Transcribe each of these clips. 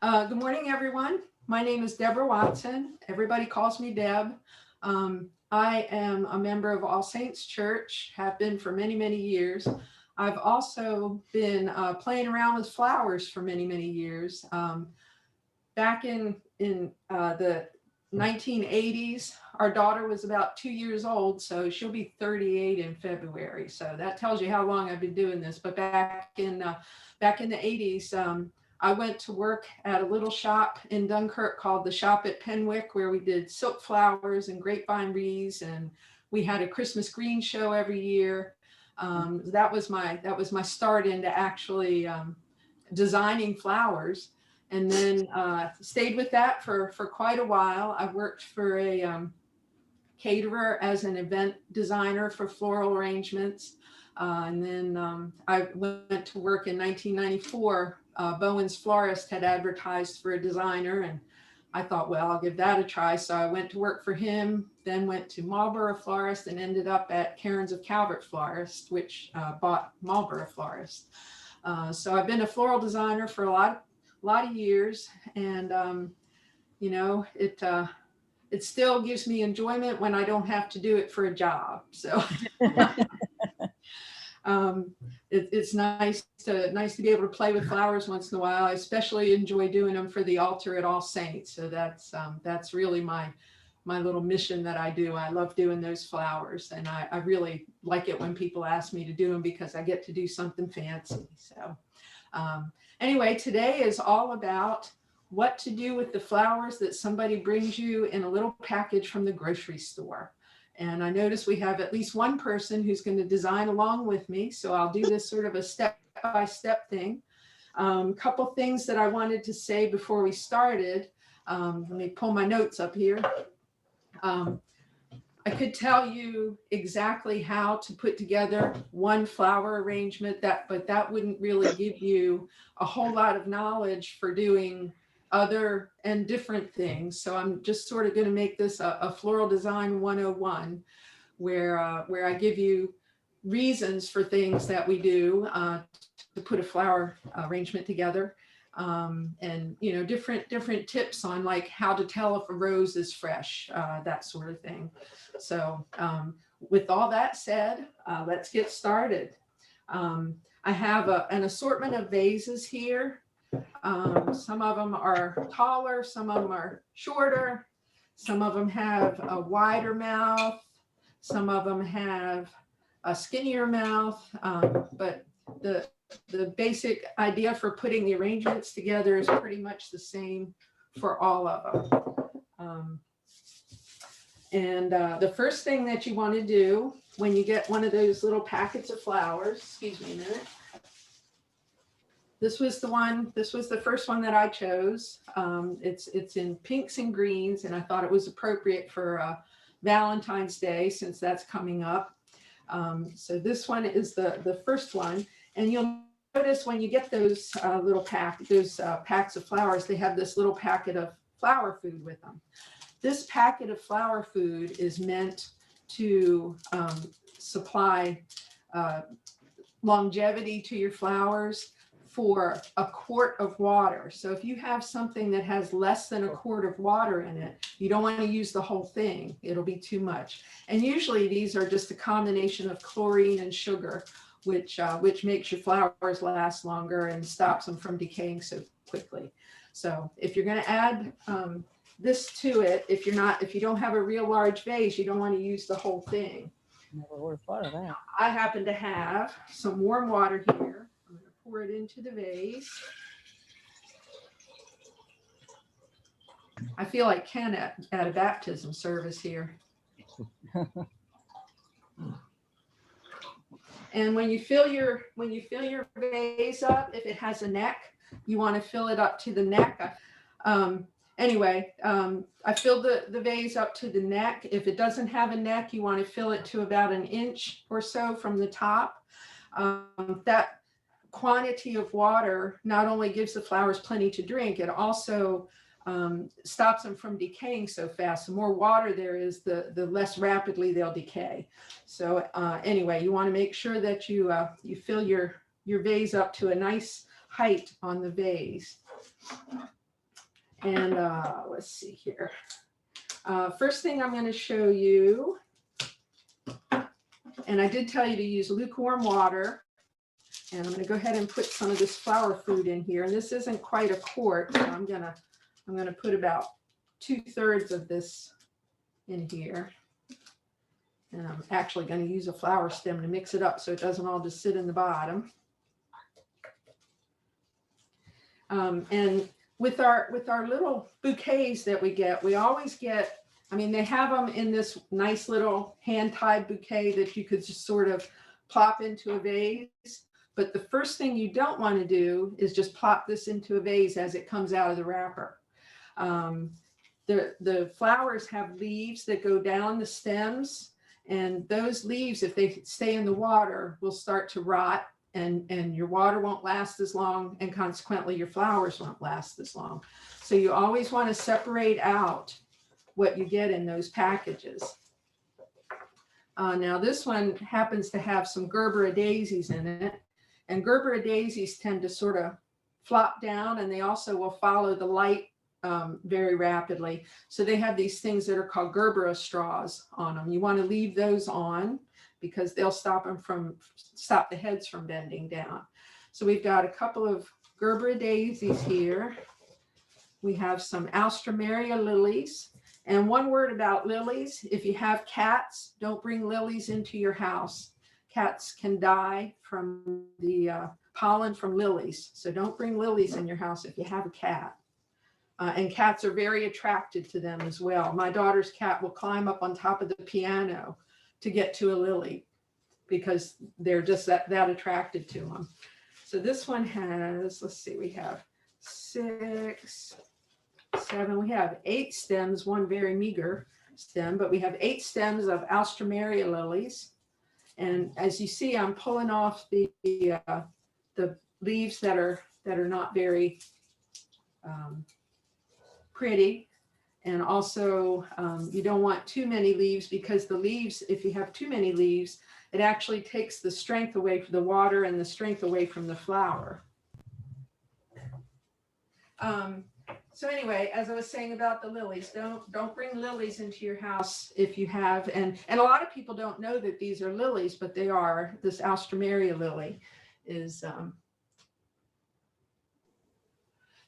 Good morning, everyone. My name is Deborah Watson. Everybody calls me Deb. I am a member of All Saints Church, have been for many, many years. I've also been playing around with flowers for many, many years. Back in the 1980s, our daughter was about 2 years old, so she'll be 38 in February. So that tells you how long I've been doing this. But back in the 80s, I went to work at a little shop in Dunkirk called the Shop at Penwick, where we did silk flowers and grapevine wreaths, and we had a Christmas green show every year. That was my start into actually designing flowers, and then stayed with that for quite a while. I worked for a caterer as an event designer for floral arrangements. And then I went to work in 1994. Bowen's Florist had advertised for a designer, and I thought, well, I'll give that a try. So I went to work for him, then went to Marlborough Florist, and ended up at Cairns of Calvert Florist, which bought Marlborough Florist. So I've been a floral designer for a lot of years, and it still gives me enjoyment when I don't have to do it for a job. So it's nice to be able to play with flowers once in a while. I especially enjoy doing them for the altar at All Saints. So that's really my little mission that I do. I love doing those flowers, and I really like it when people ask me to do them because I get to do something fancy. So anyway, today is all about what to do with the flowers that somebody brings you in a little package from the grocery store. And I notice we have at least one person who's going to design along with me. So I'll do this sort of a step-by-step thing. Couple things that I wanted to say before we started. Let me pull my notes up here. I could tell you exactly how to put together one flower arrangement, but that wouldn't really give you a whole lot of knowledge for doing other and different things. So I'm just sort of going to make this a floral design 101, where I give you reasons for things that we do to put a flower arrangement together, and different tips on like how to tell if a rose is fresh, that sort of thing. So with all that said, let's get started. I have an assortment of vases here. Some of them are taller, some of them are shorter, some of them have a wider mouth, some of them have a skinnier mouth, but the basic idea for putting the arrangements together is pretty much the same for all of them. And the first thing that you want to do when you get one of those little packets of flowers, excuse me a minute. This was the first one that I chose. It's in pinks and greens, and I thought it was appropriate for Valentine's Day since that's coming up. So this one is the first one, and you'll notice when you get those packs of flowers, they have this little packet of flower food with them. This packet of flower food is meant to supply longevity to your flowers for a quart of water. So if you have something that has less than a quart of water in it, you don't want to use the whole thing. It'll be too much. And usually these are just a combination of chlorine and sugar, which makes your flowers last longer and stops them from decaying so quickly. So if you're going to add this to it, if you don't have a real large vase, you don't want to use the whole thing. Never would have thought of that. I happen to have some warm water here. I'm going to pour it into the vase. I feel like Ken at a baptism service here. And when you fill your vase up, if it has a neck, you want to fill it up to the neck. I filled the vase up to the neck. If it doesn't have a neck, you want to fill it to about an inch or so from the top. That quantity of water not only gives the flowers plenty to drink, it also stops them from decaying so fast. The more water there is, the less rapidly they'll decay. So anyway, you want to make sure that you fill your vase up to a nice height on the vase. And let's see here. First thing I'm going to show you, and I did tell you to use lukewarm water. And I'm going to go ahead and put some of this flower food in here. And this isn't quite a quart, so I'm gonna put about 2/3 of this in here. And I'm actually going to use a flower stem to mix it up so it doesn't all just sit in the bottom. And with our little bouquets that we get, we always get, I mean, they have them in this nice little hand-tied bouquet that you could just sort of plop into a vase. But the first thing you don't want to do is just plop this into a vase as it comes out of the wrapper. The flowers have leaves that go down the stems, and those leaves, if they stay in the water, will start to rot, and your water won't last as long, and consequently your flowers won't last as long. So you always want to separate out what you get in those packages. Now this one happens to have some Gerbera Daisies in it, and Gerbera Daisies tend to sort of flop down, and they also will follow the light very rapidly. So they have these things that are called Gerbera straws on them. You want to leave those on because they'll stop the heads from bending down. So we've got a couple of Gerbera Daisies here. We have some Alstroemeria Lilies. And one word about lilies: if you have cats, don't bring lilies into your house. Cats can die from the pollen from lilies. So don't bring lilies in your house if you have a cat. And cats are very attracted to them as well. My daughter's cat will climb up on top of the piano to get to a lily because they're just that attracted to them. So this one has, let's see, we have 6, 7, we have 8 stems, one very meager stem, but we have 8 stems of Alstroemeria Lilies. And as you see, I'm pulling off the leaves that are not very pretty. And also you don't want too many leaves, because the leaves, if you have too many leaves, it actually takes the strength away from the water and the strength away from the flower. So anyway, as I was saying about the lilies, don't bring lilies into your house if you have, and a lot of people don't know that these are lilies, but they are. This Alstroemeria lily is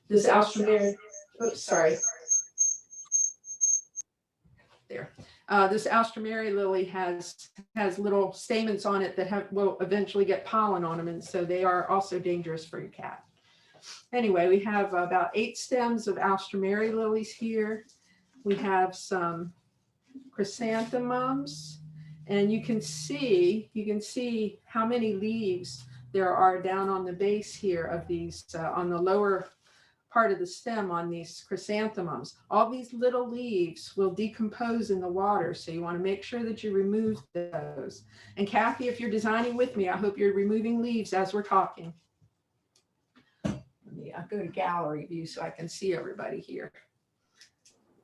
this Alstroemeria. Oops, sorry. There. This Alstroemeria lily has little stamens on it that will eventually get pollen on them, and so they are also dangerous for your cat. Anyway, we have about 8 stems of Alstroemeria lilies here. We have some chrysanthemums, and you can see how many leaves there are down on the base here of these, on the lower part of the stem on these chrysanthemums. All these little leaves will decompose in the water, so you want to make sure that you remove those. And Kathy, if you're designing with me, I hope you're removing leaves as we're talking. I'll go to gallery view so I can see everybody here.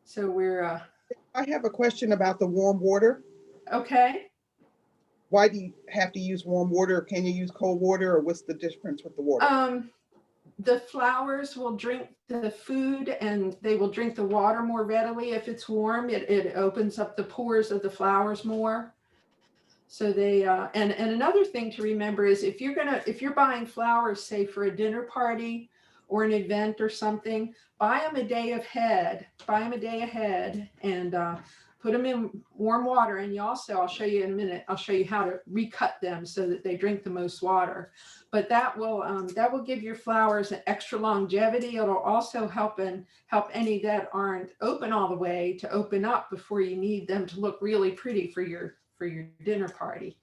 So we're I have a question about the warm water. Okay. Why do you have to use warm water? Can you use cold water, or what's the difference with the water? The flowers will drink the food and they will drink the water more readily if it's warm. It opens up the pores of the flowers more. So they and another thing to remember is if you're buying flowers, say for a dinner party or an event or something, buy them a day ahead. And put them in warm water. And I'll show you in a minute, I'll show you how to recut them so that they drink the most water. But that will give your flowers an extra longevity. It'll also help any that aren't open all the way to open up before you need them to look really pretty for your dinner party.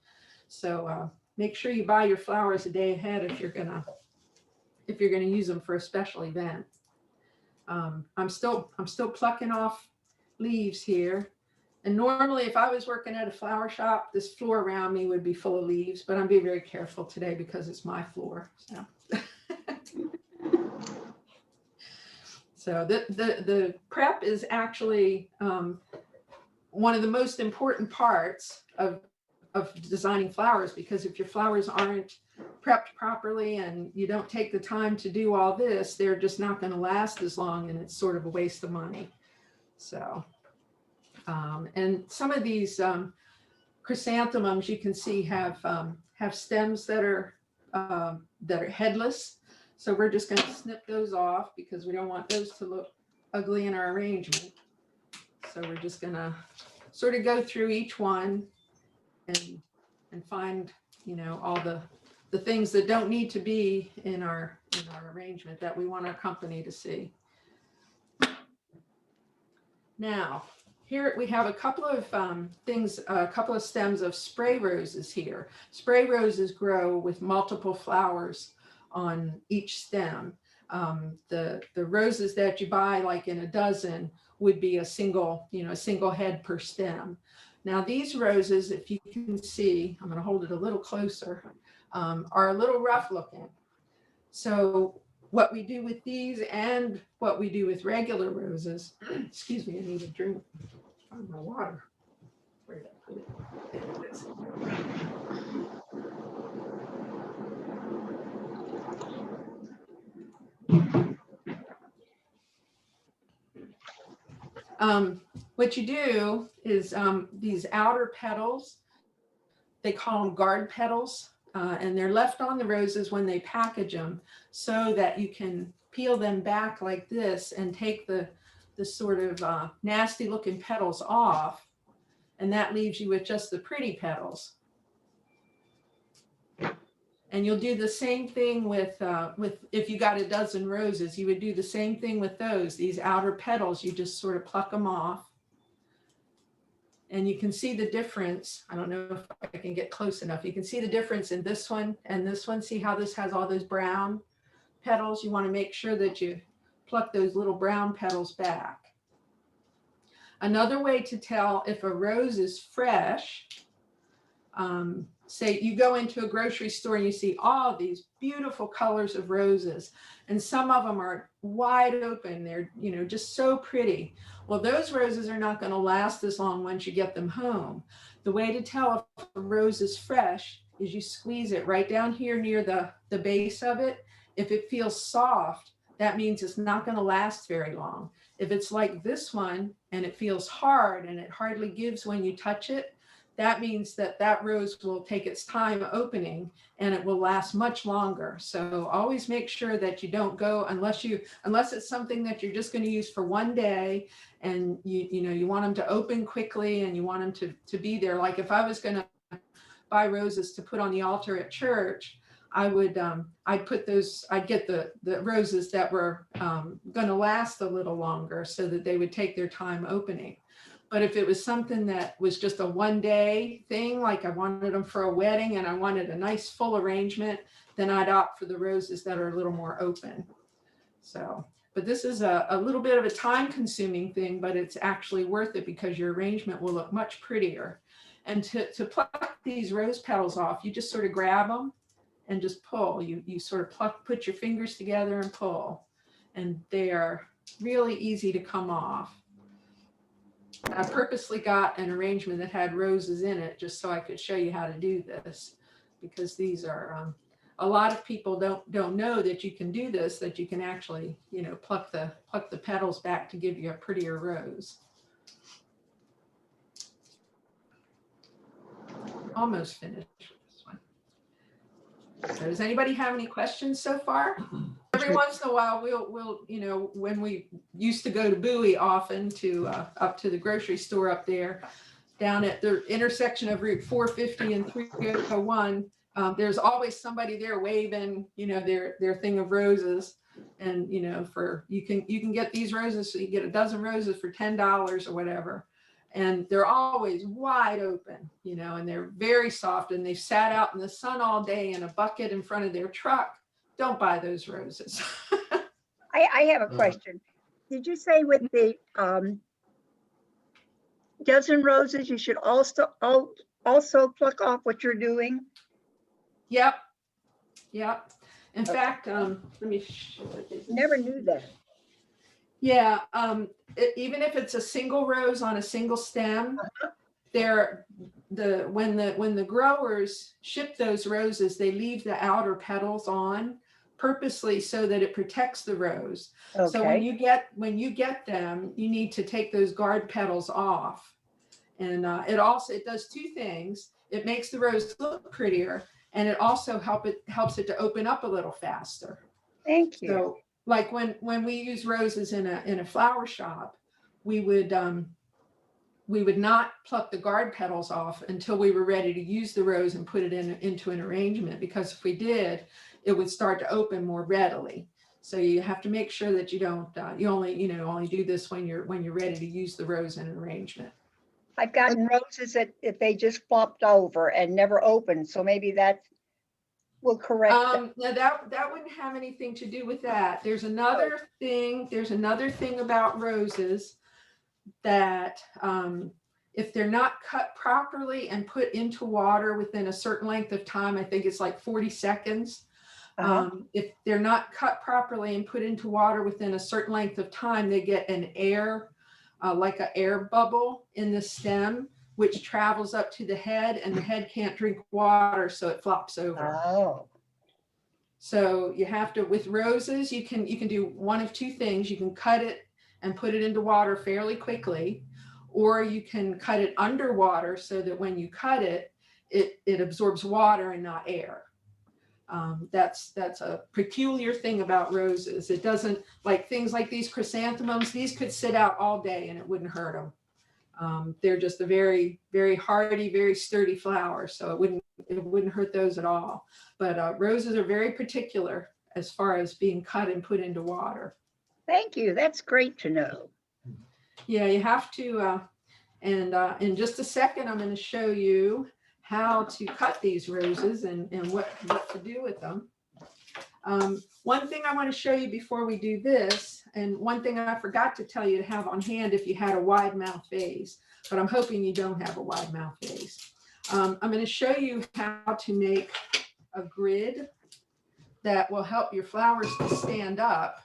So make sure you buy your flowers a day ahead if you're gonna use them for a special event. I'm still plucking off leaves here. And normally if I was working at a flower shop, this floor around me would be full of leaves, but I'm being very careful today because it's my floor. So the prep is actually one of the most important parts of designing flowers, because if your flowers aren't prepped properly and you don't take the time to do all this, they're just not going to last as long, and it's sort of a waste of money. So, and some of these chrysanthemums you can see have stems that are headless. So we're just going to snip those off because we don't want those to look ugly in our arrangement. So we're just going to sort of go through each one and find, you know, all the things that don't need to be in our arrangement that we want our company to see. Now, here we have a couple of things, a couple of stems of spray roses here. Spray roses grow with multiple flowers on each stem. The roses that you buy like in a dozen would be a single, you know, a single head per stem. Now these roses, if you can see, I'm going to hold it a little closer, are a little rough looking. So what we do with these and what we do with regular roses, excuse me, I need a drink. Find my water. Where did I put it? There it is. What you do is these outer petals, they call them guard petals, and they're left on the roses when they package them so that you can peel them back like this and take the sort of nasty looking petals off, and that leaves you with just the pretty petals. And you'll do the same thing with if you got a dozen roses, you would do the same thing with those. These outer petals, you just sort of pluck them off. And you can see the difference. I don't know if I can get close enough. You can see the difference in this one and this one. See how this has all those brown petals? You want to make sure that you pluck those little brown petals back. Another way to tell if a rose is fresh, say you go into a grocery store and you see all these beautiful colors of roses, and some of them are wide open. They're, you know, just so pretty. Well, those roses are not going to last as long once you get them home. The way to tell if a rose is fresh is you squeeze it right down here near the base of it. If it feels soft, that means it's not going to last very long. If it's like this one and it feels hard and it hardly gives when you touch it, that means that that rose will take its time opening and it will last much longer. So always make sure that you don't go unless it's something that you're just going to use for one day and you want them to open quickly and you want them to be there. Like if I was going to buy roses to put on the altar at church, I would I'd get the roses that were going to last a little longer so that they would take their time opening. But if it was something that was just a one-day thing, like I wanted them for a wedding and I wanted a nice full arrangement, then I'd opt for the roses that are a little more open. So, but this is a little bit of a time-consuming thing, but it's actually worth it because your arrangement will look much prettier. And to pluck these rose petals off, you just sort of grab them and just pull. You sort of put your fingers together and pull, and they are really easy to come off. I purposely got an arrangement that had roses in it just so I could show you how to do this, because these are a lot of people don't know that you can do this, that you can actually, you know, pluck the petals back to give you a prettier rose. Almost finished with this one. So does anybody have any questions so far? Every once in a while, we'll you know, when we used to go to Bowie often to up to the grocery store up there, down at the intersection of Route 450 and 301, there's always somebody there waving, you know, their thing of roses, and you know, for you can get these roses, so you get a dozen roses for $10 or whatever, and they're always wide open, you know, and they're very soft, and they've sat out in the sun all day in a bucket in front of their truck. Don't buy those roses. I have a question. Did you say with the dozen roses, you should also pluck off what you're doing? Yep. In fact, let me. Never knew that. Yeah. Even if it's a single rose on a single stem, when the growers ship those roses, they leave the outer petals on purposely so that it protects the rose. So when Okay. you get them, you need to take those guard petals off. And it does two things. It makes the rose look prettier, and it also helps it to open up a little faster. Thank you. So like when we use roses in a flower shop, we would not pluck the guard petals off until we were ready to use the rose and put it into an arrangement, because if we did, it would start to open more readily. So you have to make sure that you don't you only do this when you're ready to use the rose in an arrangement. I've gotten roses that if they just flopped over and never opened, so maybe that will correct that. No, that wouldn't have anything to do with that. There's another thing about roses that if they're not cut properly and put into water within a certain length of time, I think it's like 40 seconds. If they're not cut properly and put into water within a certain length of time, they get an air, like an air bubble in the stem, which travels up to the head, and the head can't drink water, so it flops over. Oh, So you have to, with roses, you can do one of two things. You can cut it and put it into water fairly quickly, or you can cut it underwater so that when you cut it, it absorbs water and not air. That's a peculiar thing about roses. It doesn't, like things like these chrysanthemums, these could sit out all day and it wouldn't hurt them. They're just a very, very hardy, very sturdy flower, so it wouldn't hurt those at all. But roses are very particular as far as being cut and put into water. thank you. That's great to know. Yeah, you have to, and in just a second, I'm going to show you how to cut these roses and what to do with them. One thing I want to show you before we do this, and one thing I forgot to tell you to have on hand if you had a wide mouth vase, but I'm hoping you don't have a wide mouth vase. I'm going to show you how to make a grid that will help your flowers to stand up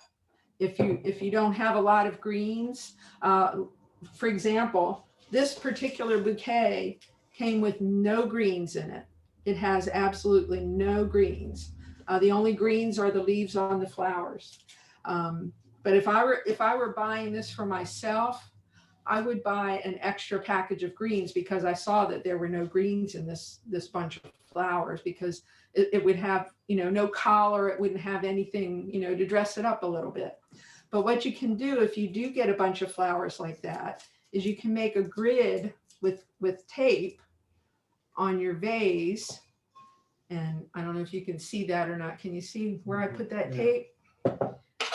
if you don't have a lot of greens. For example, this particular bouquet came with no greens in it. It has absolutely no greens. The only greens are the leaves on the flowers. But if I were buying this for myself, I would buy an extra package of greens, because I saw that there were no greens in this bunch of flowers, because it would have, no collar. It wouldn't have anything, to dress it up a little bit. But what you can do if you do get a bunch of flowers like that is you can make a grid with tape on your vase. And I don't know if you can see that or not. Can you see where I put that tape?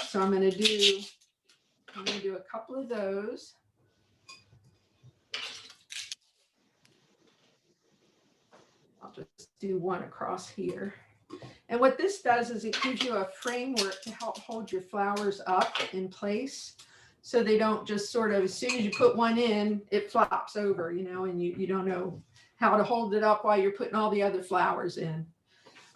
So I'm going to do a couple of those. I'll just do one across here. And what this does is it gives you a framework to help hold your flowers up in place, so they don't just sort of, as soon as you put one in, it flops over, and you don't know how to hold it up while you're putting all the other flowers in.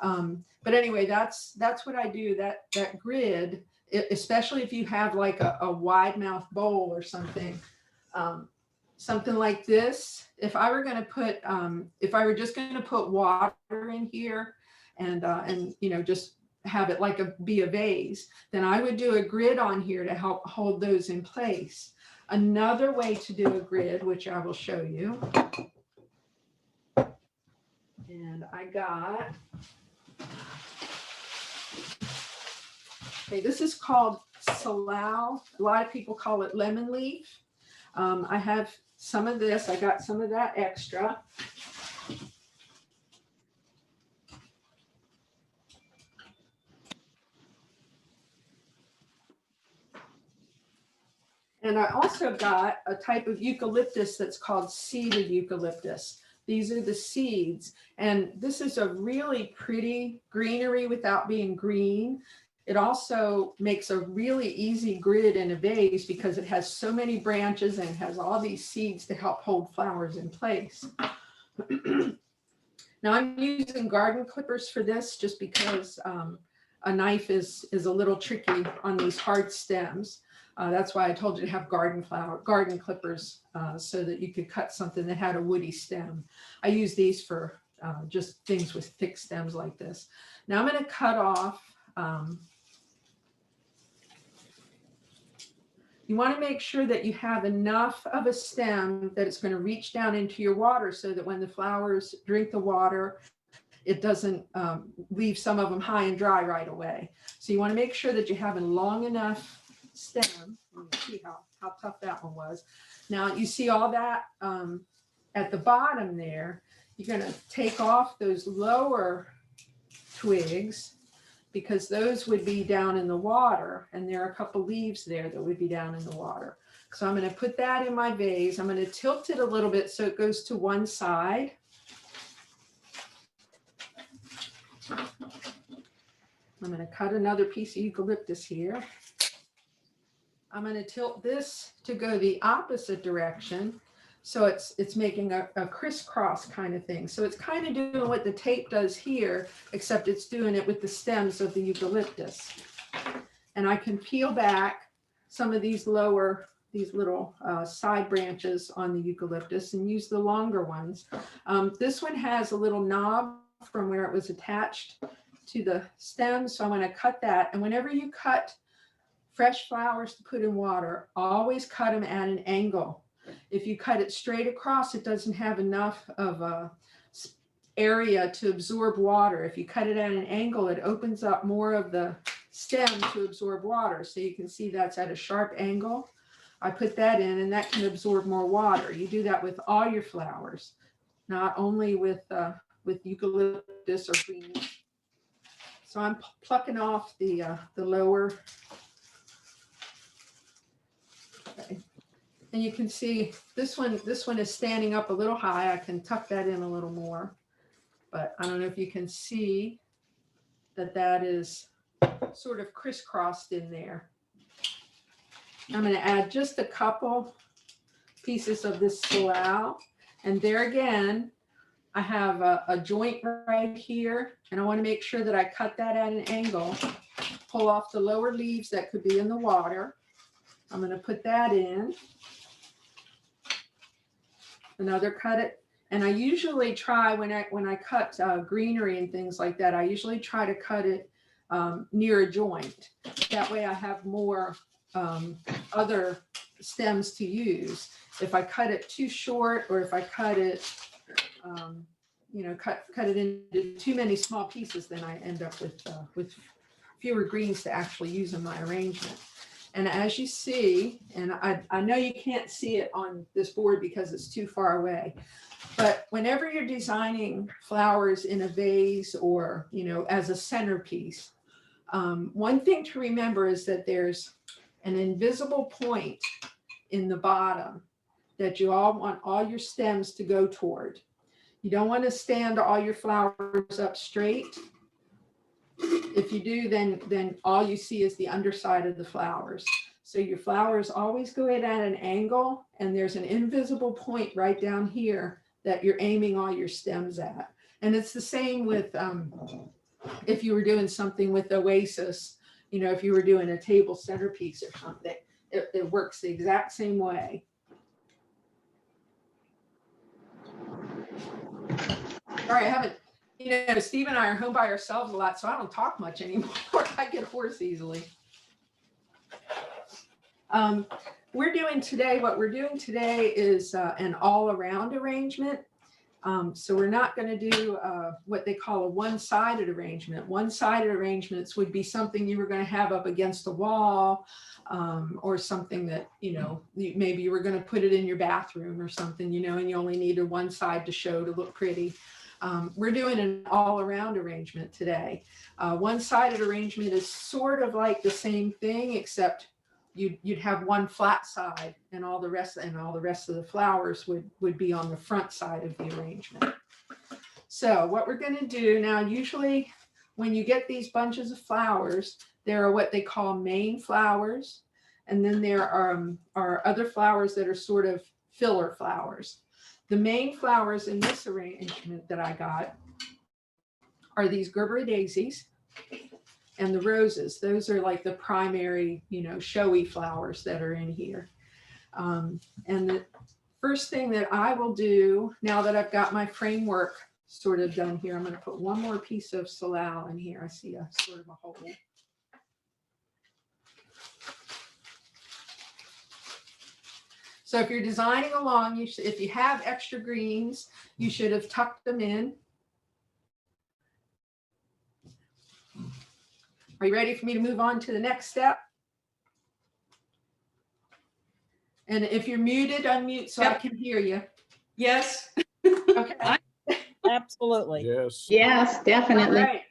But anyway, that's what I do. That grid, especially if you have like a wide mouth bowl or something, something like this. If I were just going to put water in here and just have it be a vase, then I would do a grid on here to help hold those in place. Another way to do a grid, which I will show you, and I got, okay, this is called salal. A lot of people call it lemon leaf. I have some of this. I got some of that extra. And I also got a type of eucalyptus that's called seeded eucalyptus. These are the seeds. And this is a really pretty greenery without being green. It also makes a really easy grid in a vase because it has so many branches and it has all these seeds to help hold flowers in place. Now I'm using garden clippers for this just because a knife is a little tricky on these hard stems. That's why I told you to have garden clippers, so that you could cut something that had a woody stem. I use these for just things with thick stems like this. Now I'm going to cut off. You want to make sure that you have enough of a stem that it's going to reach down into your water, so that when the flowers drink the water, it doesn't leave some of them high and dry right away. So you want to make sure that you have a long enough stem. Let me see how tough that one was. Now you see all that at the bottom there. You're going to take off those lower twigs, because those would be down in the water, and there are a couple leaves there that would be down in the water. So I'm going to put that in my vase. I'm going to tilt it a little bit so it goes to one side. I'm going to cut another piece of eucalyptus here. I'm going to tilt this to go the opposite direction. So it's making a crisscross kind of thing. So it's kind of doing what the tape does here, except it's doing it with the stems of the eucalyptus. And I can peel back some of these little side branches on the eucalyptus and use the longer ones. This one has a little knob from where it was attached to the stem. So I'm going to cut that. And whenever you cut fresh flowers to put in water, always cut them at an angle. If you cut it straight across, it doesn't have enough of a area to absorb water. If you cut it at an angle, it opens up more of the stem to absorb water. So you can see that's at a sharp angle. I put that in, and that can absorb more water. You do that with all your flowers, not only with eucalyptus or green. So I'm plucking off the lower. Okay. And you can see this one is standing up a little high. I can tuck that in a little more, but I don't know if you can see that is sort of crisscrossed in there. I'm going to add just a couple pieces of this salal, and there again, I have a joint right here, and I want to make sure that I cut that at an angle, pull off the lower leaves that could be in the water. I'm going to put that in. Another cut it, and I usually try when I cut greenery and things like that, I usually try to cut it near a joint. That way I have more other stems to use. If I cut it too short, or if I cut it, cut it into too many small pieces, then I end up with fewer greens to actually use in my arrangement. And as you see, and I know you can't see it on this board because it's too far away, but whenever you're designing flowers in a vase or, as a centerpiece, one thing to remember is that there's an invisible point in the bottom that you all want all your stems to go toward. You don't want to stand all your flowers up straight. If you do, then all you see is the underside of the flowers. So your flowers always go in at an angle, and there's an invisible point right down here that you're aiming all your stems at. And it's the same with if you were doing something with oasis, if you were doing a table centerpiece or something, it works the exact same way. Sorry, I haven't. Steve and I are home by ourselves a lot, so I don't talk much anymore. I get hoarse easily. What we're doing today is an all-around arrangement. So we're not going to do what they call a one-sided arrangement. One-sided arrangements would be something you were going to have up against a wall, or something that, maybe you were going to put it in your bathroom or something, and you only needed one side to show to look pretty. We're doing an all-around arrangement today. One-sided arrangement is sort of like the same thing, except you'd have one flat side, and all the rest of the flowers would be on the front side of the arrangement. So what we're going to do now, usually when you get these bunches of flowers, there are what they call main flowers, and then there are other flowers that are sort of filler flowers. The main flowers in this arrangement that I got are these Gerbera Daisies, and the roses. Those are like the primary, you know, showy flowers that are in here. And the first thing that I will do now that I've got my framework sort of done here, I'm going to put one more piece of salal in here. I see a sort of a hole. So if you're designing along, you should, if you have extra greens, you should have tucked them in. Are you ready for me to move on to the next step? And if you're muted, unmute so I can hear you. Yes. Okay. Absolutely. Yes. Yes, All definitely. right.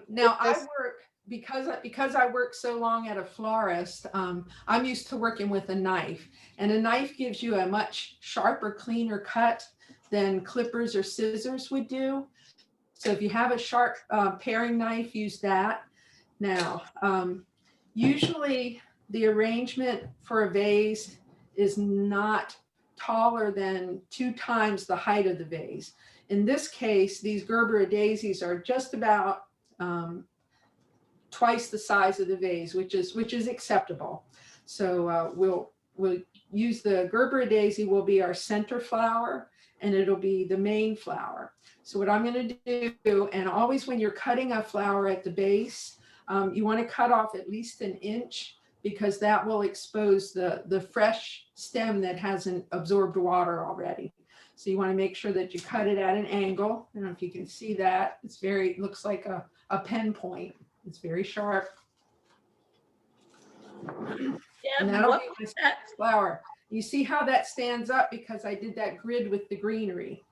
Now I work, because I work so long at a florist, I'm used to working with a knife, and a knife gives you a much sharper, cleaner cut than clippers or scissors would do. So if you have a sharp paring knife, use that. Now, usually the arrangement for a vase is not taller than 2 times the height of the vase. In this case, these Gerbera Daisies are just about twice the size of the vase, which is acceptable. So we'll use the Gerbera Daisy will be our center flower, and it'll be the main flower. So what I'm going to do, and always when you're cutting a flower at the base, you want to cut off at least 1 inch, because that will expose the fresh stem that hasn't absorbed water already. So you want to make sure that you cut it at an angle. I don't know if you can see that. It's very, looks like a pen point. It's very sharp. And that'll be my flower. You see how that stands up because I did that grid with the greenery.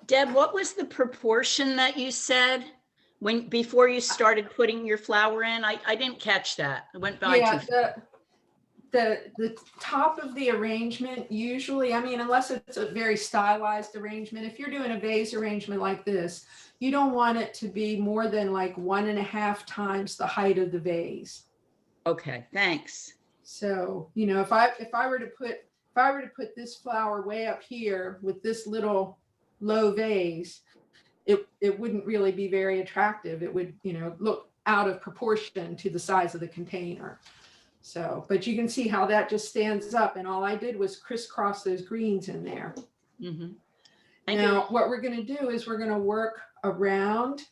Deb, what was the proportion that you said before you started putting your flower in? I didn't catch that. I went by too fast. The top of the arrangement usually, I mean, unless it's a very stylized arrangement, if you're doing a vase arrangement like this, you don't want it to be more than like 1.5 times the height of the vase. Okay, thanks. So, you know, if I were to put this flower way up here with this little low vase, it wouldn't really be very attractive. It would, you know, look out of proportion to the size of the container. So, but you can see how that just stands up, and all I did was crisscross those greens in there. Mm-hmm. Now, what we're going to do is we're going to work around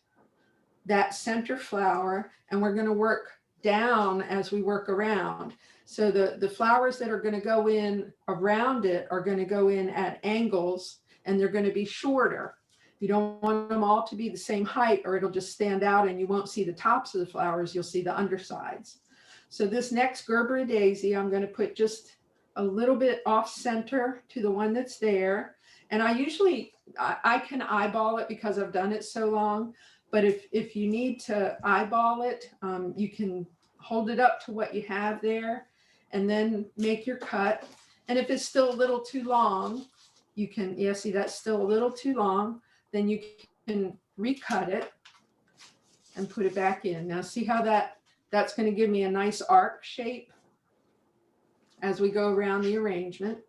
that center flower, and we're going to work down as we work around. So the flowers that are going to go in around it are going to go in at angles, and they're going to be shorter. You don't want them all to be the same height, or it'll just stand out and you won't see the tops of the flowers. You'll see the undersides. So this next Gerbera Daisy, I'm going to put just a little bit off center to the one that's there. And I usually, I can eyeball it because I've done it so long. But if you need to eyeball it, you can hold it up to what you have there and then make your cut. And if it's still a little too long, you can, yeah, see that's still a little too long, then you can recut it and put it back in. Now see how that's going to give me a nice arc shape as we go around the arrangement.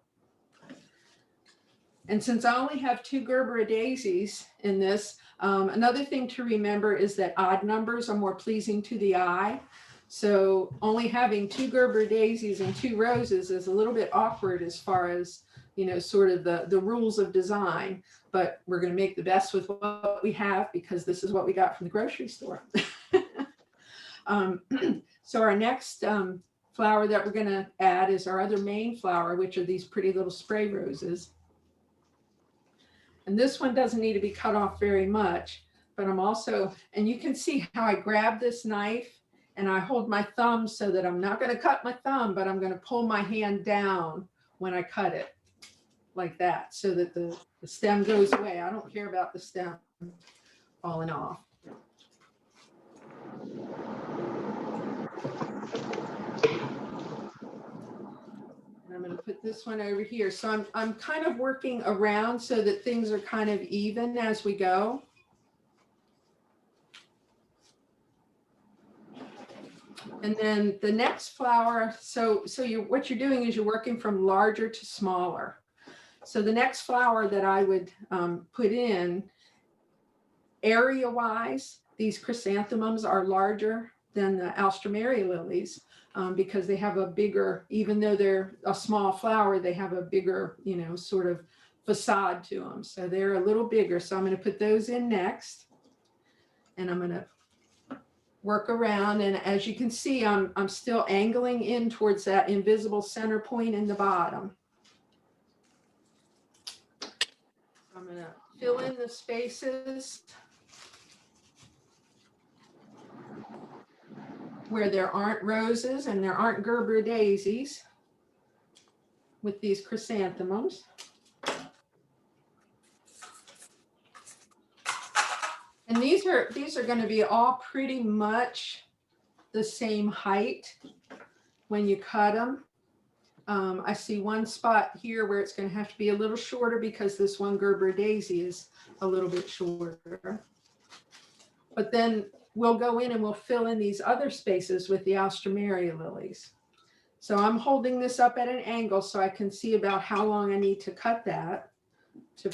And since I only have 2 Gerbera Daisies in this, another thing to remember is that odd numbers are more pleasing to the eye. So only having 2 Gerbera Daisies and 2 roses is a little bit awkward as far as, you know, sort of the rules of design, but we're going to make the best with what we have because this is what we got from the grocery store. So our next flower that we're going to add is our other main flower, which are these pretty little spray roses. And this one doesn't need to be cut off very much, but I'm also, and you can see how I grab this knife and I hold my thumb so that I'm not going to cut my thumb, but I'm going to pull my hand down when I cut it like that so that the stem goes away. I don't care about the stem falling off. I'm going to put this one over here. So I'm kind of working around so that things are kind of even as we go. And then the next flower, so what you're doing is you're working from larger to smaller. So the next flower that I would put in area-wise these chrysanthemums are larger than the Alstroemeria lilies because they have a bigger, even though they're a small flower, they have a bigger, you know, sort of facade to them. So they're a little bigger. So I'm going to put those in next. And I'm going to work around. And as you can see, I'm still angling in towards that invisible center point in the bottom. I'm going to fill in the spaces where there aren't roses and there aren't Gerbera daisies with these chrysanthemums. And these are going to be all pretty much the same height when you cut them. I see one spot here where it's going to have to be a little shorter because this one Gerbera daisy is a little bit shorter. But then we'll go in and we'll fill in these other spaces with the Alstroemeria lilies. So I'm holding this up at an angle so I can see about how long I need to cut that to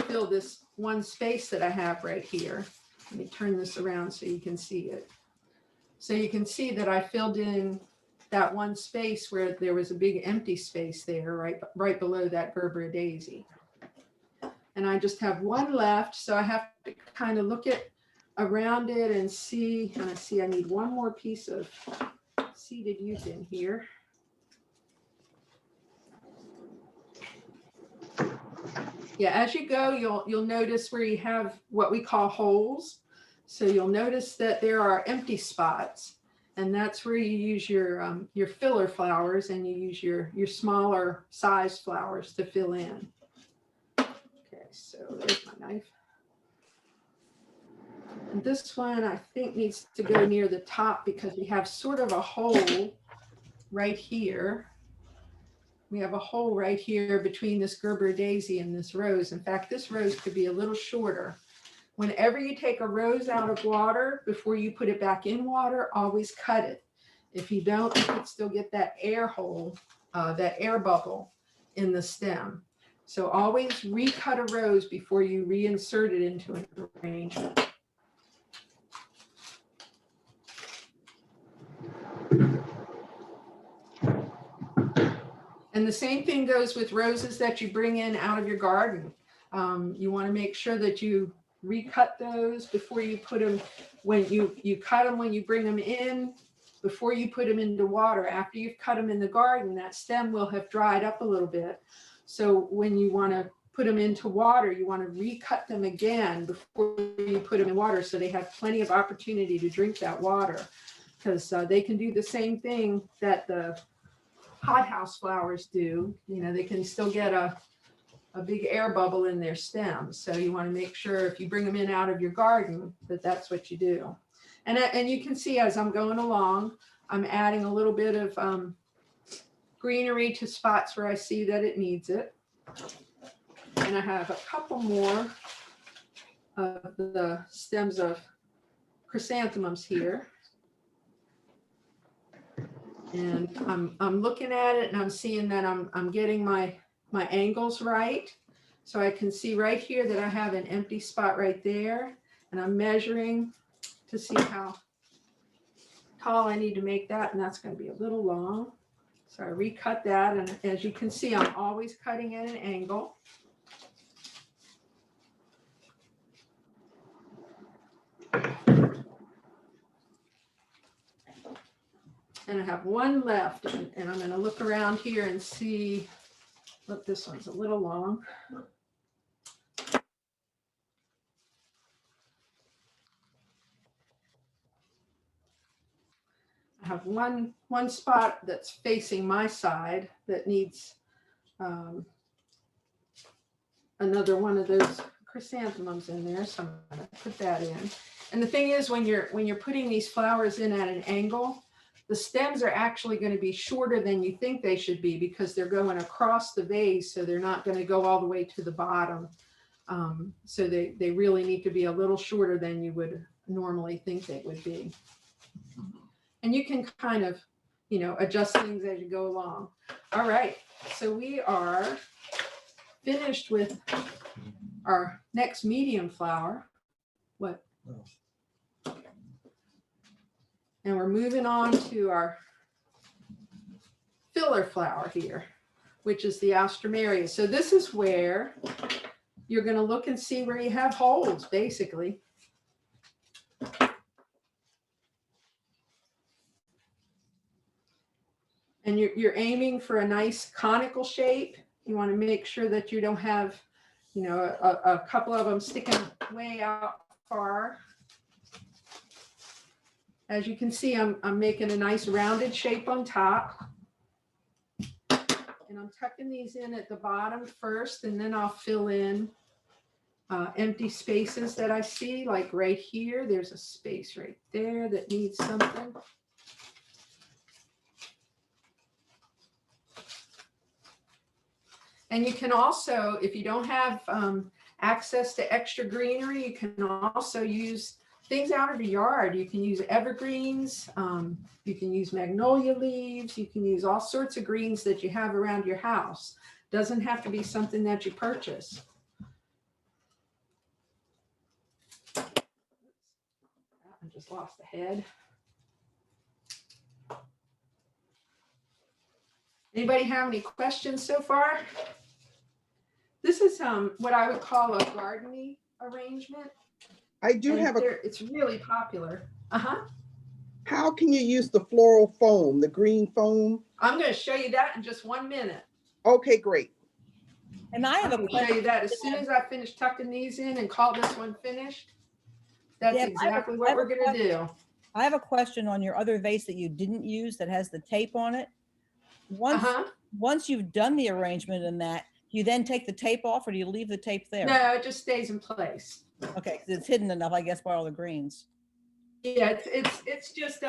fill this one space that I have right here. Let me turn this around so you can see it. So you can see that I filled in that one space where there was a big empty space there, right below that Gerbera daisy. And I just have one left, so I have to kind of look around it and see, and I see I need one more piece of seeded youth in here. Yeah, as you go, you'll notice where you have what we call holes. So you'll notice that there are empty spots, and that's where you use your filler flowers, and you use your smaller size flowers to fill in. Okay, so there's my knife. And this one I think needs to go near the top because we have sort of a hole right here. We have a hole right here between this Gerbera daisy and this rose. In fact, this rose could be a little shorter. Whenever you take a rose out of water, before you put it back in water, always cut it. If you don't, you could still get that air hole, that air bubble in the stem. So always recut a rose before you reinsert it into an arrangement. And the same thing goes with roses that you bring in out of your garden. You want to make sure that you recut those before you put them, when you cut them when you bring them in, before you put them into water. After you've cut them in the garden, that stem will have dried up a little bit. So when you want to put them into water, you want to recut them again before you put them in water so they have plenty of opportunity to drink that water, because they can do the same thing that the hothouse flowers do. You know, they can still get a big air bubble in their stems. So you want to make sure if you bring them in out of your garden that that's what you do. And you can see as I'm going along, I'm adding a little bit of greenery to spots where I see that it needs it. And I have a couple more of the stems of chrysanthemums here. And I'm looking at it and I'm seeing that I'm getting my angles right. So I can see right here that I have an empty spot right there, and I'm measuring to see how tall I need to make that, and that's going to be a little long. So I recut that, and as you can see, I'm always cutting at an angle. And I have one left, and I'm going to look around here and see. Look, this one's a little long. I have one spot that's facing my side that needs another one of those chrysanthemums in there, so I'm going to put that in. And the thing is, when you're putting these flowers in at an angle, the stems are actually going to be shorter than you think they should be because they're going across the vase, so they're not going to go all the way to the bottom. So they really need to be a little shorter than you would normally think they would be. And you can kind of, you know, adjust things as you go along. All right, so we are finished with our next medium flower. What? And we're moving on to our filler flower here, which is the Alstroemeria. So this is where you're going to look and see where you have holes, basically. And you're aiming for a nice conical shape. You want to make sure that you don't have, you know, a couple of them sticking way out far. As you can see, I'm making a nice rounded shape on top. And I'm tucking these in at the bottom first, and then I'll fill in empty spaces that I see, like right here. There's a space right there that needs something. And you can also, if you don't have access to extra greenery, you can also use things out of the yard. You can use evergreens, you can use magnolia leaves, you can use all sorts of greens that you have around your house. Doesn't have to be something that you purchase. I just lost the head. Anybody have any questions so far? This is what I would call a garden-y arrangement. I do And have a, it's really popular. how can you use the floral foam, the green foam? I'm going to show you that in just 1 minute. Okay, great. And I have I'm a going to show you question. that as soon as I finish tucking these in and call this one finished. That's Deb, I have a- exactly I what have a we're going to do. I have a question on your other vase that you didn't use that has the tape on it. Once you've done the arrangement in that, you then take the tape off, or do you leave the tape there? No, it just stays in place. Okay, 'cause it's hidden enough, I guess, by all the greens. Yeah, it's just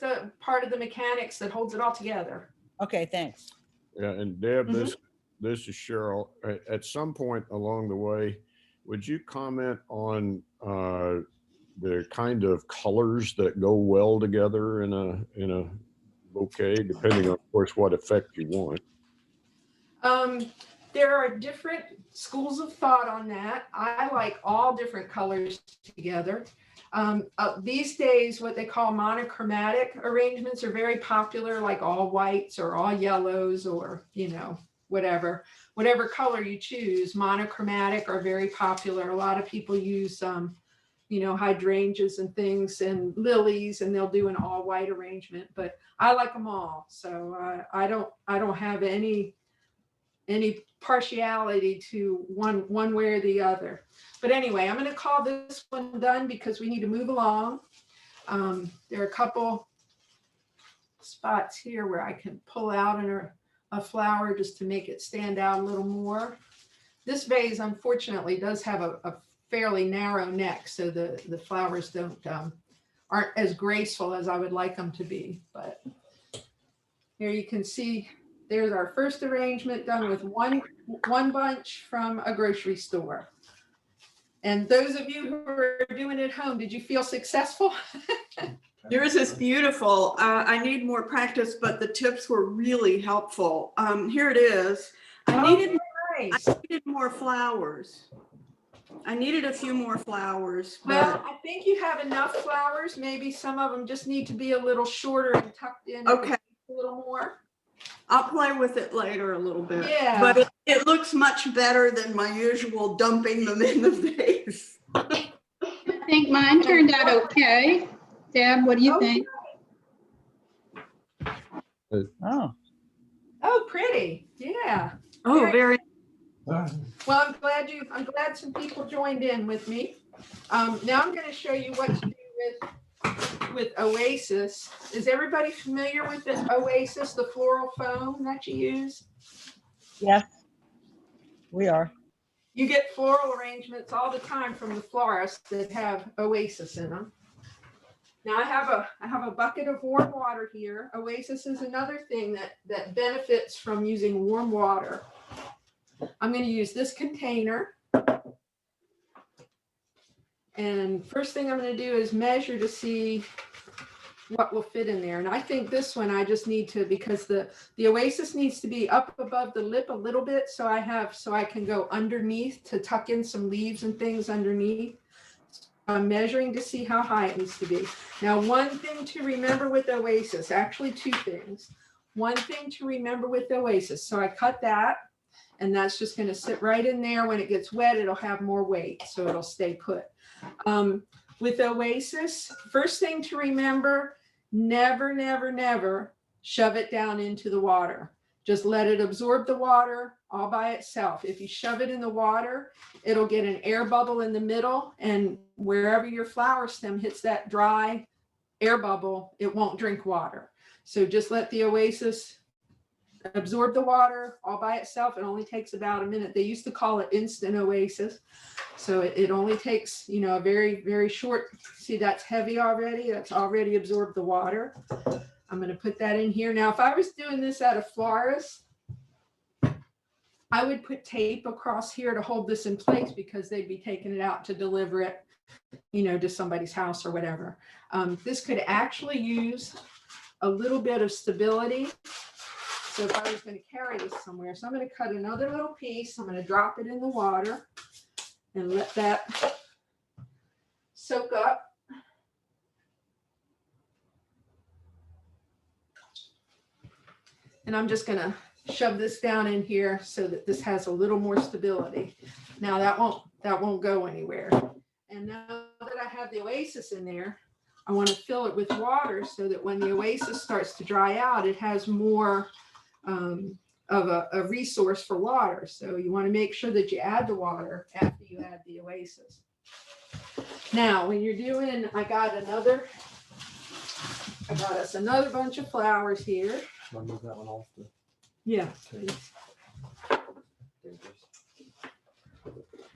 a part of the mechanics that holds it all together. Okay, thanks. Yeah, and Deb, Mhm. this is Cheryl. At some point along the way, would you comment on the kind of colors that go well together in a bouquet, depending on, of course, what effect you want? There are different schools of thought on that. I like all different colors together. These days, what they call monochromatic arrangements are very popular, like all whites or all yellows, or, you know, whatever color you choose. Monochromatic are very popular. A lot of people use, you know, hydrangeas and things and lilies, and they'll do an all white arrangement, but I like them all. So I don't have any partiality to one way or the other. But anyway, I'm going to call this one done because we need to move along. There are a couple spots here where I can pull out a flower just to make it stand out a little more. This vase, unfortunately, does have a fairly narrow neck, so the flowers aren't as graceful as I would like them to be. But here you can see there's our first arrangement done with one bunch from a grocery store. And those of you who are doing it at home, did you feel successful? Yours is beautiful. I need more practice, but the tips were really helpful. Here it is. I Nice. needed more flowers. I needed a few more flowers. Well, I think you have enough flowers. Maybe some of them just need to be a little shorter and tucked in Okay. a little more. I'll play with it later a little bit. Yeah. But it looks much better than my usual dumping them in the vase. I think mine turned out okay. Deb, what do you think? Oh, Oh, pretty. Yeah. Oh, very. Well, I'm glad some people joined in with me. Now I'm going to show you what to do with Oasis. Is everybody familiar with the Oasis, the floral foam that you use? yes, we are. You get floral arrangements all the time from the florists that have Oasis in them. Now I have a bucket of warm water here. Oasis is another thing that benefits from using warm water. I'm going to use this container. And first thing I'm going to do is measure to see what will fit in there. And I think this one I just need to, because the Oasis needs to be up above the lip a little bit, so I can go underneath to tuck in some leaves and things underneath. I'm measuring to see how high it needs to be. Now, one thing to remember with Oasis, actually two things. One thing to remember with Oasis. So I cut that, and that's just going to sit right in there. When it gets wet, it'll have more weight, so it'll stay put. With Oasis, first thing to remember, never, never, never shove it down into the water. Just let it absorb the water all by itself. If you shove it in the water, it'll get an air bubble in the middle, and wherever your flower stem hits that dry air bubble, it won't drink water. So just let the Oasis absorb the water all by itself. It only takes about a minute. They used to call it instant Oasis. So it only takes, you know, a very, very short, see that's heavy already. That's already absorbed the water. I'm going to put that in here. Now, if I was doing this at a florist, I would put tape across here to hold this in place because they'd be taking it out to deliver it, you know, to somebody's house or whatever. This could actually use a little bit of stability. So if I was going to carry this somewhere, so I'm going to cut another little piece. I'm going to drop it in the water and let that soak up. And I'm just going to shove this down in here so that this has a little more stability. Now that won't go anywhere. And now that I have the Oasis in there, I want to fill it with water so that when the Oasis starts to dry out, it has more of a resource for water. So you want to make sure that you add the water after you add the Oasis. Now, when you're doing, I got us another bunch of flowers here. I'll move that one off the Yeah. table.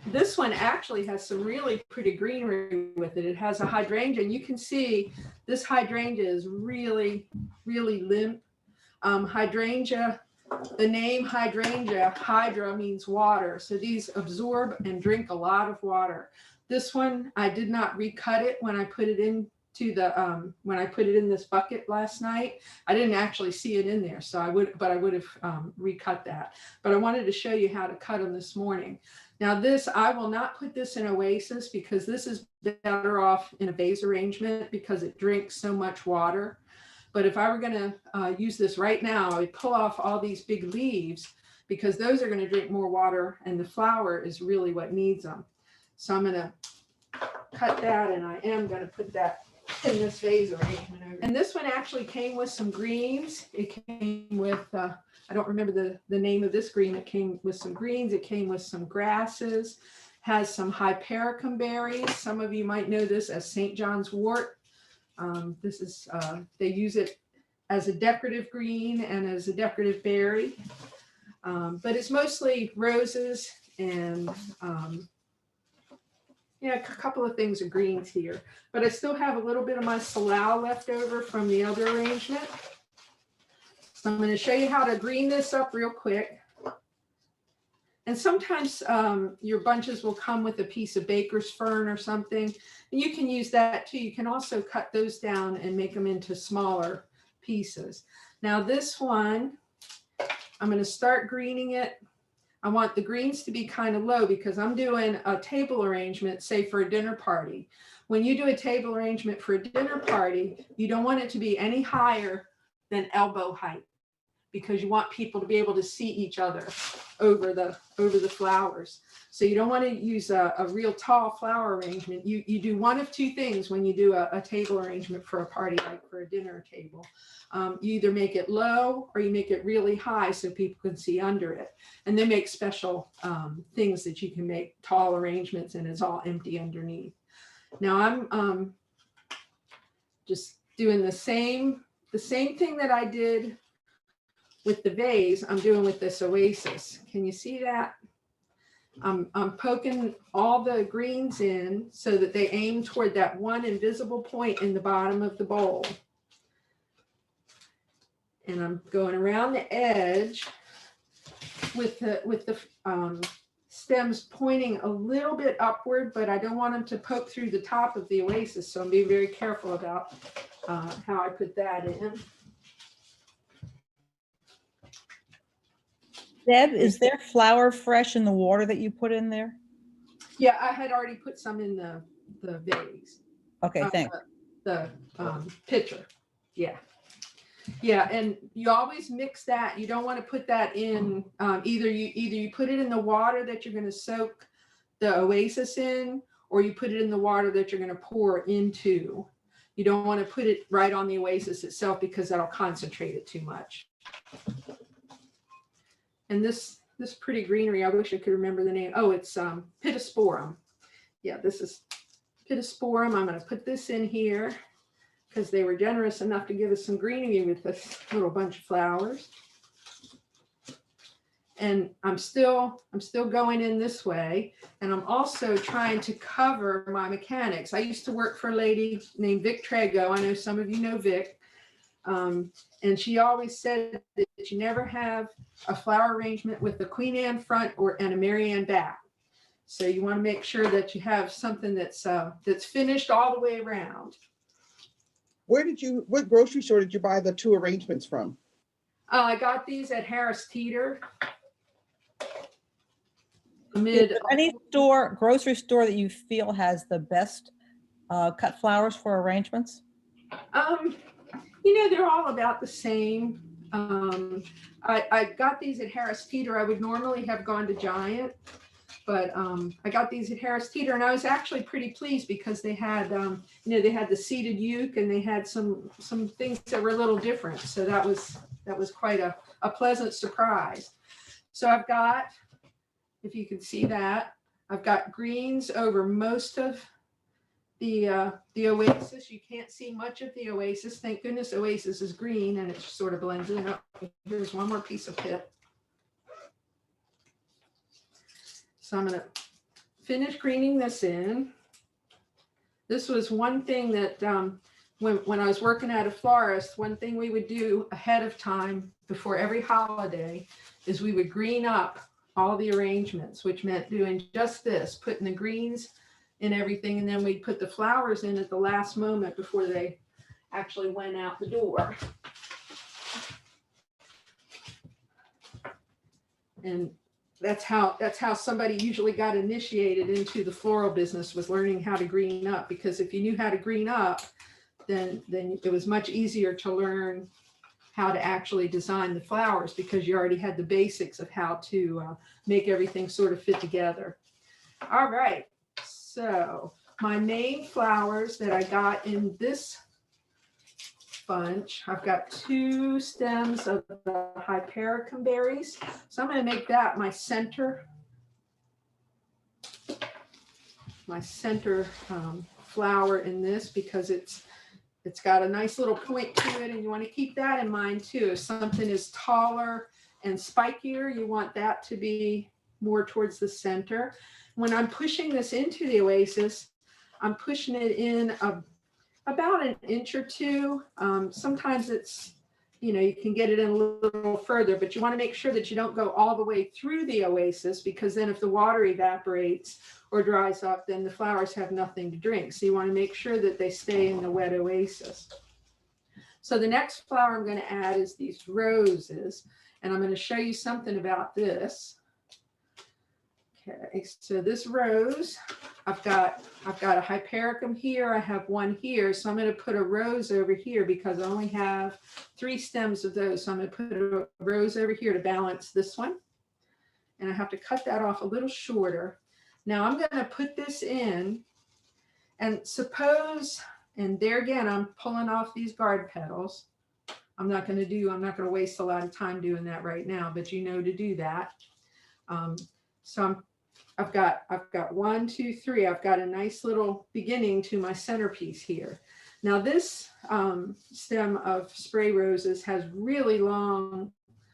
This one actually has some really pretty greenery with it. It has a hydrangea, and you can see this hydrangea is really, really limp. Hydrangea, the name hydrangea, hydra means water. So these absorb and drink a lot of water. This one, I did not recut it when I put it into the, when I put it in this bucket last night. I didn't actually see it in there. So I would have recut that. But I wanted to show you how to cut them this morning. Now this, I will not put this in Oasis because this is better off in a vase arrangement because it drinks so much water. But if I were going to use this right now, I would pull off all these big leaves because those are going to drink more water and the flower is really what needs them. So I'm going to cut that, and I am going to put that in this vase arrangement. And this one actually came with some greens. It came with, I don't remember the name of this green. It came with some greens. It came with some grasses, has some hypericum berries. Some of you might know this as St. John's wort. This is, they use it as a decorative green and as a decorative berry. But it's mostly roses and yeah, a couple of things of greens here. But I still have a little bit of my salal left over from the other arrangement. So I'm going to show you how to green this up real quick. And sometimes your bunches will come with a piece of baker's fern or something. And you can use that too. You can also cut those down and make them into smaller pieces. Now this one, I'm going to start greening it. I want the greens to be kind of low because I'm doing a table arrangement, say for a dinner party. When you do a table arrangement for a dinner party, you don't want it to be any higher than elbow height because you want people to be able to see each other over the flowers. So you don't want to use a real tall flower arrangement. You do one of two things when you do a table arrangement for a party, like for a dinner table. You either make it low or you make it really high so people can see under it. And they make special things that you can make tall arrangements and it's all empty underneath. Now I'm just doing the same thing that I did with the vase, I'm doing with this Oasis. Can you see that? I'm poking all the greens in so that they aim toward that one invisible point in the bottom of the bowl. And I'm going around the edge with the stems pointing a little bit upward, but I don't want them to poke through the top of the Oasis. So I'm being very careful about how I put that in. Deb, is there flour fresh in the water that you put in there? Yeah, I had already put some in vase. Okay, thanks. The pitcher. Yeah. Yeah, and you always mix that. You don't want to put that in, either you put it in the water that you're going to soak the oasis in, or you put it in the water that you're going to pour into. You don't want to put it right on the oasis itself because that'll concentrate it too much. And this pretty greenery, I wish I could remember the name. Oh, it's Pittosporum. Yeah, this is Pittosporum. I'm going to put this in here because they were generous enough to give us some greenery with this little bunch of flowers. And I'm still going in this way. And I'm also trying to cover my mechanics. I used to work for a lady named Vic Trago. I know some of you know Vic. And she always said that you never have a flower arrangement with a Queen Anne front and a Mary Ann back. So you want to make sure that you have something that's finished all the way around. What grocery store did you buy the 2 arrangements from? I got these at Harris Teeter. Is there any grocery store that you feel has the best cut flowers for arrangements? They're all about the same. I got these at Harris Teeter. I would normally have gone to Giant, but I got these at Harris Teeter, and I was actually pretty pleased because they had, they had the seated euc, and they had some things that were a little different. So that was quite a pleasant surprise. So I've got, if you can see that, I've got greens over most of the oasis. You can't see much of the oasis. Thank goodness oasis is green and it sort of blends in. Oh, here's one more piece of pit. So I'm going to finish greening this in. This was one thing that when I was working at a florist, one thing we would do ahead of time before every holiday is we would green up all the arrangements, which meant doing just this, putting the greens in everything, and then we'd put the flowers in at the last moment before they actually went out the door. And that's how somebody usually got initiated into the floral business, was learning how to green up, because if you knew how to green up, then it was much easier to learn how to actually design the flowers, because you already had the basics of how to make everything sort of fit together. All right, so my main flowers that I got in this bunch, I've got 2 stems of the Hydrangea berries. So I'm going to make that my center flower in this, because it's got a nice little point to it, and you want to keep that in mind too. If something is taller and spikier, you want that to be more towards the center. When I'm pushing this into the oasis, I'm pushing it in about an inch or 2. Sometimes it's, you can get it in a little further, but you want to make sure that you don't go all the way through the oasis, because then if the water evaporates or dries up, then the flowers have nothing to drink. So you want to make sure that they stay in the wet oasis. So the next flower I'm going to add is these roses, and I'm going to show you something about this. Okay, so this rose, I've got a hypericum here, I have one here, so I'm going to put a rose over here because I only have 3 stems of those. So I'm going to put a rose over here to balance this one, and I have to cut that off a little shorter. Now I'm going to put this in, and suppose, and there again, I'm pulling off these guard petals. I'm not going to waste a lot of time doing that right now, but to do that. So I've got 1, 2, 3. I've got a nice little beginning to my centerpiece here. Now this stem of spray roses has really long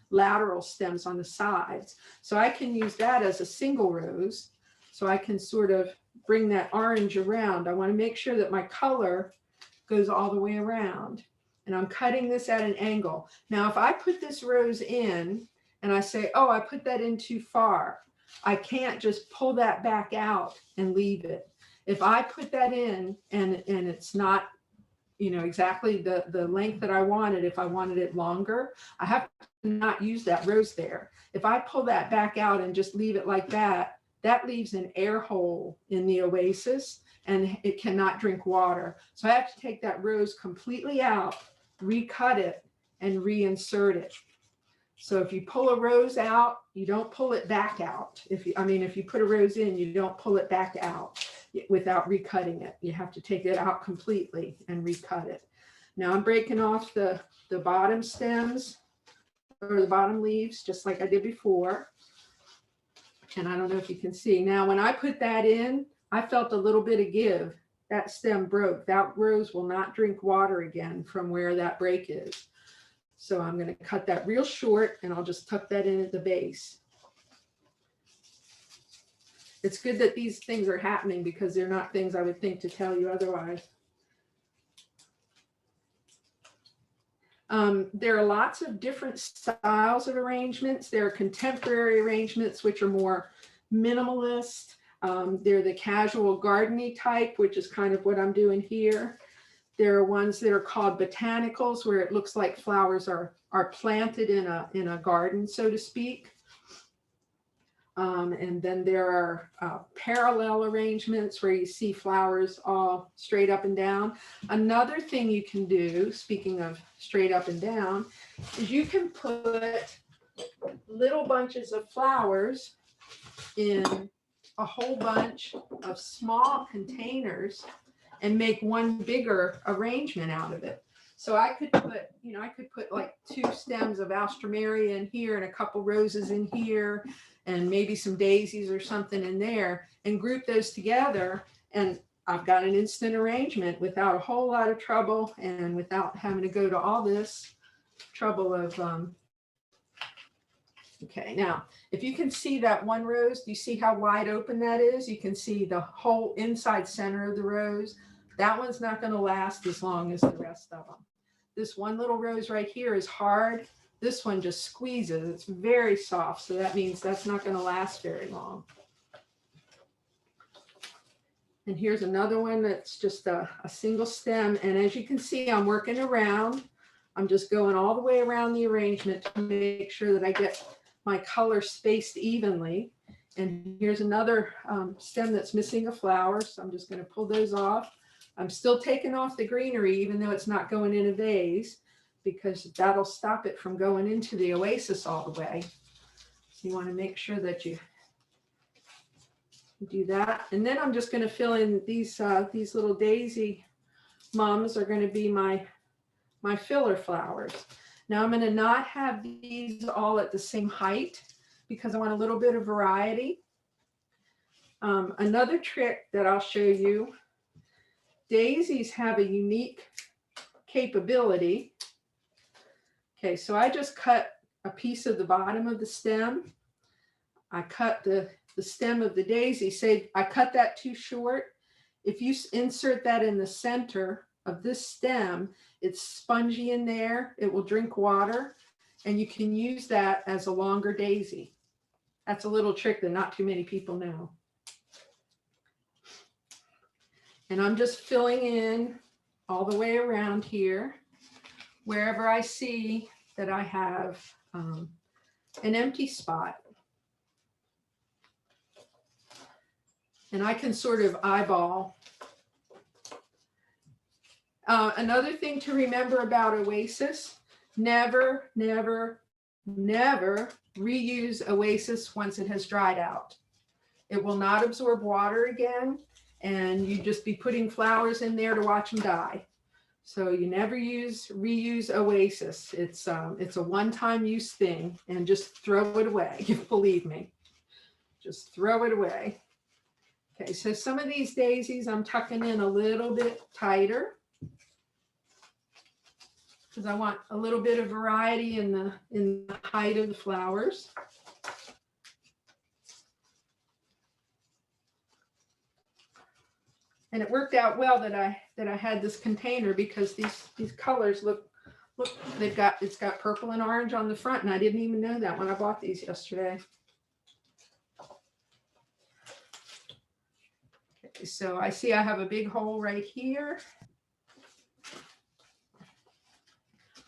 lateral stems on the sides. So I can use that as a single rose. So I can sort of bring that orange around. I want to make sure that my color goes all the way around. And I'm cutting this at an angle. Now, if I put this rose in and I say, oh, I put that in too far, I can't just pull that back out and leave it. If I put that in and it's not, exactly the length that I wanted, if I wanted it longer, I have to not use that rose there. If I pull that back out and just leave it like that, that leaves an air hole in the oasis, and it cannot drink water. So I have to take that rose completely out, recut it, and reinsert it. So if you pull a rose out, you don't pull it back out. If you put a rose in, you don't pull it back out without recutting it. You have to take it out completely and recut it. Now I'm breaking off the bottom stems or the bottom leaves, just like I did before. And I don't know if you can see. Now, when I put that in, I felt a little bit of give. That stem broke. That rose will not drink water again from where that break is. So I'm going to cut that real short, and I'll just tuck that in at the base. It's good that these things are happening because they're not things I would think to tell you otherwise. There are lots of different styles of arrangements. There are contemporary arrangements, which are more minimalist. They're the casual gardeny type, which is kind of what I'm doing here. There are ones that are called botanicals, where it looks like flowers are planted in a garden, so to speak. And then there are parallel arrangements where you see flowers all straight up and down. Another thing you can do, speaking of straight up and down, is you can put little bunches of flowers in a whole bunch of small containers and make one bigger arrangement out of it. So I could put like 2 stems of Alstroemeria in here and a couple roses in here and maybe some daisies or something in there and group those together. And I've got an instant arrangement without a whole lot of trouble and without having to go to all this trouble of, okay, now, if you can see that one rose, do you see how wide open that is? You can see the whole inside center of the rose. That one's not going to last as long as the rest of them. This one little rose right here is hard. This one just squeezes. It's very soft. So that means that's not going to last very long. And here's another one that's just a single stem. And as you can see, I'm working around. I'm just going all the way around the arrangement to make sure that I get my color spaced evenly. And here's another stem that's missing a flower. So I'm just going to pull those off. I'm still taking off the greenery, even though it's not going in a vase, because that'll stop it from going into the oasis all the way. So you want to make sure that you do that. And then I'm just going to fill in these little daisy mums are going to be my filler flowers. Now I'm going to not have these all at the same height because I want a little bit of variety. Another trick that I'll show you, daisies have a unique capability. Okay, so I just cut a piece of the bottom of the stem. I cut the stem of the daisy. Say I cut that too short. If you insert that in the center of this stem, it's spongy in there. It will drink water, and you can use that as a longer daisy. That's a little trick that not too many people know. And I'm just filling in all the way around here, wherever I see that I have an empty spot. And I can sort of eyeball. Another thing to remember about oasis, never, never, never reuse oasis once it has dried out. It will not absorb water again, and you just be putting flowers in there to watch them die. So you never reuse oasis. It's a one-time use thing, and just throw it away. Believe me, just throw it away. Okay, so some of these daisies I'm tucking in a little bit tighter because I want a little bit of variety in the height of the flowers. And it worked out well that I had this container because these colors look it's got purple and orange on the front, and I didn't even know that when I bought these yesterday. Okay, so I see I have a big hole right here.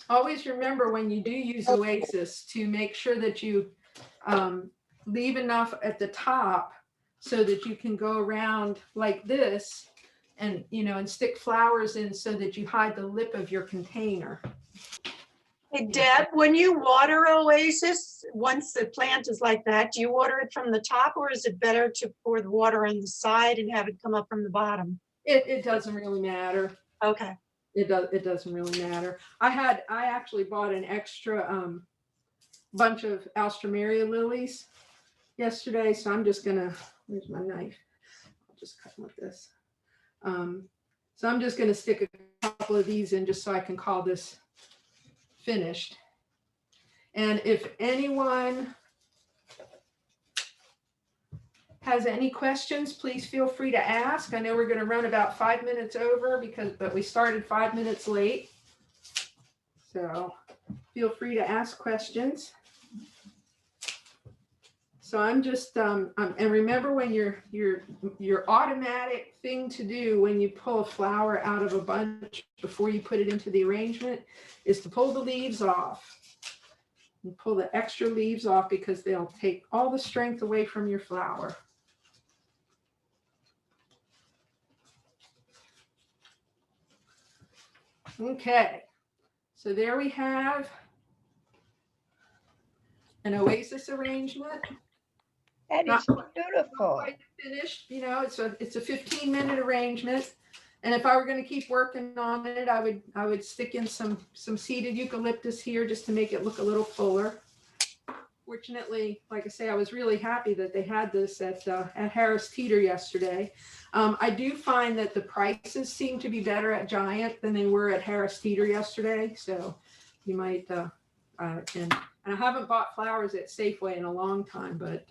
Always remember when you do use oasis to make sure that you leave enough at the top so that you can go around like this and, you know, and stick flowers in so that you hide the lip of your container. Hey Deb, when you water Oasis, once the plant is like that, do you water it from the top, or is it better to pour the water on the side and have it come up from the bottom? It doesn't really matter. Okay. It doesn't really matter. I actually bought an extra bunch of Alstroemeria Lilies yesterday, so I'm just gonna, where's my knife? I'll just cut with this. So I'm just gonna stick a couple of these in just so I can call this finished. And if anyone has any questions, please feel free to ask. I know we're going to run about 5 minutes over but we started 5 minutes late. So feel free to ask questions. So I'm just, and remember when your automatic thing to do when you pull a flower out of a bunch before you put it into the arrangement is to pull the leaves off. And pull the extra leaves off because they'll take all the strength away from your flower. Okay, so there we have an Oasis arrangement. That is beautiful. Quite finished, you know, it's a 15-minute arrangement. And if I were going to keep working on it, I would stick in some seeded eucalyptus here just to make it look a little fuller. Fortunately, like I say, I was really happy that they had this at Harris Teeter yesterday. I do find that the prices seem to be better at Giant than they were at Harris Teeter yesterday. So you might, and I haven't bought flowers at Safeway in a long time, but,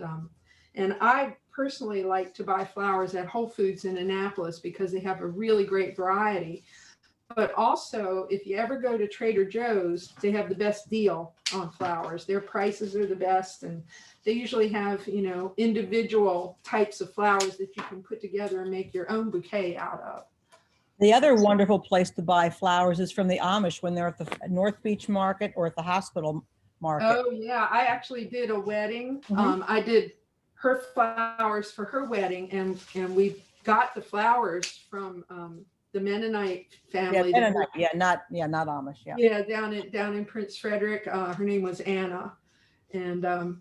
and I personally like to buy flowers at Whole Foods in Annapolis because they have a really great variety. But also, if you ever go to Trader Joe's, they have the best deal on flowers. Their prices are the best, and they usually have, you know, individual types of flowers that you can put together and make your own bouquet out of. The other wonderful place to buy flowers is from the Amish when they're at the North Beach Market or at the hospital market. Oh yeah, I actually did a wedding. Mhm. I did her flowers for her wedding, and we got the flowers from the Mennonite family. Yeah, Mennonite. Not Amish. Yeah. Yeah, down in Prince Frederick. Her name was Anna, and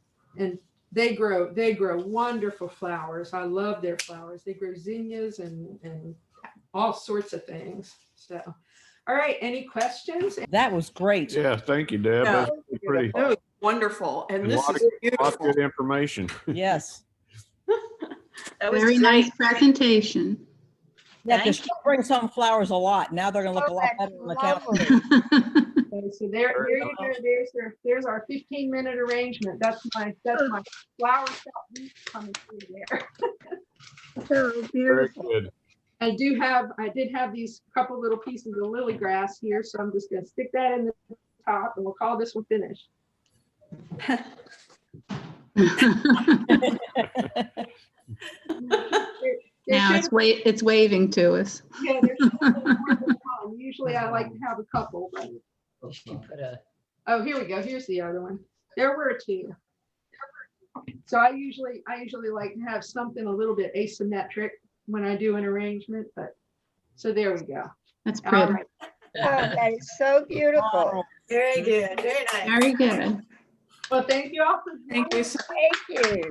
they grow wonderful flowers. I love their flowers. They grow zinnias and all sorts of things. So, all right, any questions? That was great. Yeah, thank you, Deb. Yeah. That's pretty. That was wonderful. And this lot is of beautiful. good information. Yes. That was Very great. nice presentation. Yeah, Thank because she'll bring some flowers a lot. Now they're going to look a Oh, lot that's better on the counter. lovely. Okay, so there you go. There's our 15-minute arrangement. That's my flower shop coming through there. So Very beautiful. good. I did have these couple little pieces of lily grass here, so I'm just gonna stick that in the top and we'll call this one finished. Now it's waving to us. Yeah, there's more than one. Usually I like to have a couple, but She put a, oh, here we go. Here's the other one. There were two. So I usually like to have something a little bit asymmetric when I do an arrangement, but so there we go. That's All pretty. right. Oh, that is so beautiful. Very good, very nice. Very good. Well, thank you all for Thank you so Thank you.